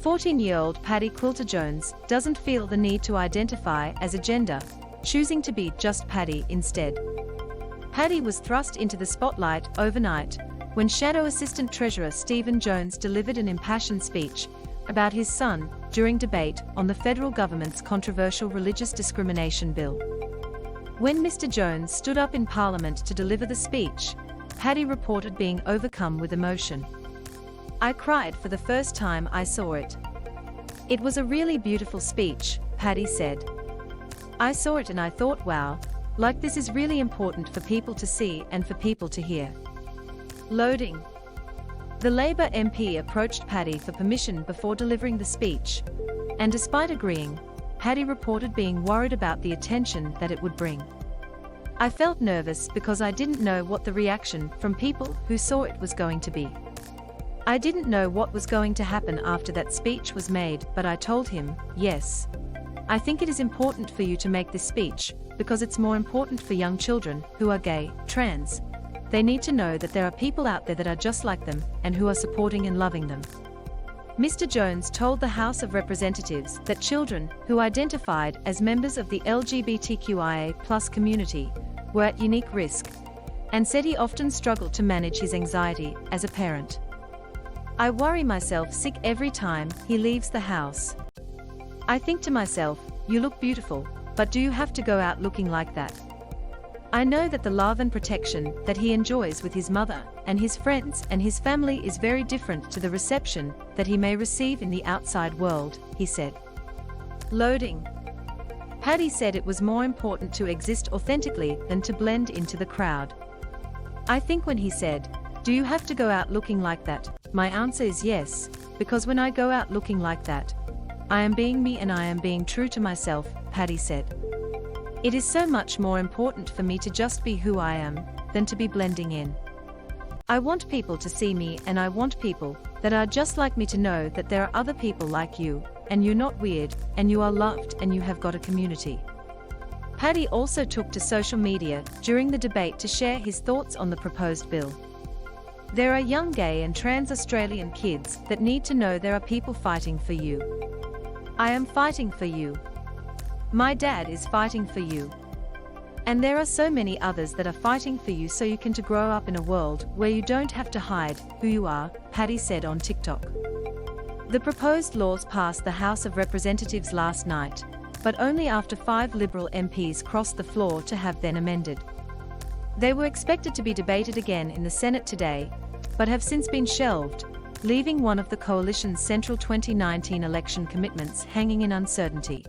14-year-old Paddy Quilter-Jones doesn't feel the need to identify as a gender, choosing to be just Paddy instead. Paddy was thrust into the spotlight overnight when Shadow Assistant Treasurer Stephen Jones delivered an impassioned speech about his son during debate on the federal government's controversial religious discrimination bill. When Mr. Jones stood up in Parliament to deliver the speech, Paddy reported being overcome with emotion. "I cried for the first time I saw it. It was a really beautiful speech," Paddy said. "I saw it and I thought, wow, like this is really important for people to see and for people to hear." Loading. The Labour MP approached Paddy for permission before delivering the speech, and despite agreeing, Paddy reported being worried about the attention that it would bring. "I felt nervous because I didn't know what the reaction from people who saw it was going to be. I didn't know what was going to happen after that speech was made, but I told him, yes, I think it is important for you to make this speech, because it's more important for young children who are gay, trans. They need to know that there are people out there that are just like them and who are supporting and loving them." Mr. Jones told the House of Representatives that children who identified as members of the LGBTQIA+ community were at unique risk, and said he often struggled to manage his anxiety as a parent. "I worry myself sick every time he leaves the house. I think to myself, you look beautiful, but do you have to go out looking like that? I know that the love and protection that he enjoys with his mother and his friends and his family is very different to the reception that he may receive in the outside world," he said. Loading. Paddy said it was more important to exist authentically than to blend into the crowd. "I think when he said, 'Do you have to go out looking like that?' my answer is yes, because when I go out looking like that, I am being me and I am being true to myself," Paddy said. "It is so much more important for me to just be who I am than to be blending in. I want people to see me and I want people that are just like me to know that there are other people like you, and you're not weird, and you are loved and you have got a community." Paddy also took to social media during the debate to share his thoughts on the proposed bill. "There are young gay and trans Australian kids that need to know there are people fighting for you. I am fighting for you. My dad is fighting for you. And there are so many others that are fighting for you so you can to grow up in a world where you don't have to hide who you are," Paddy said on TikTok. The proposed laws passed the House of Representatives last night, but only after 5 Liberal MPs crossed the floor to have them amended. They were expected to be debated again in the Senate today, but have since been shelved, leaving one of the coalition's central 2019 election commitments hanging in uncertainty.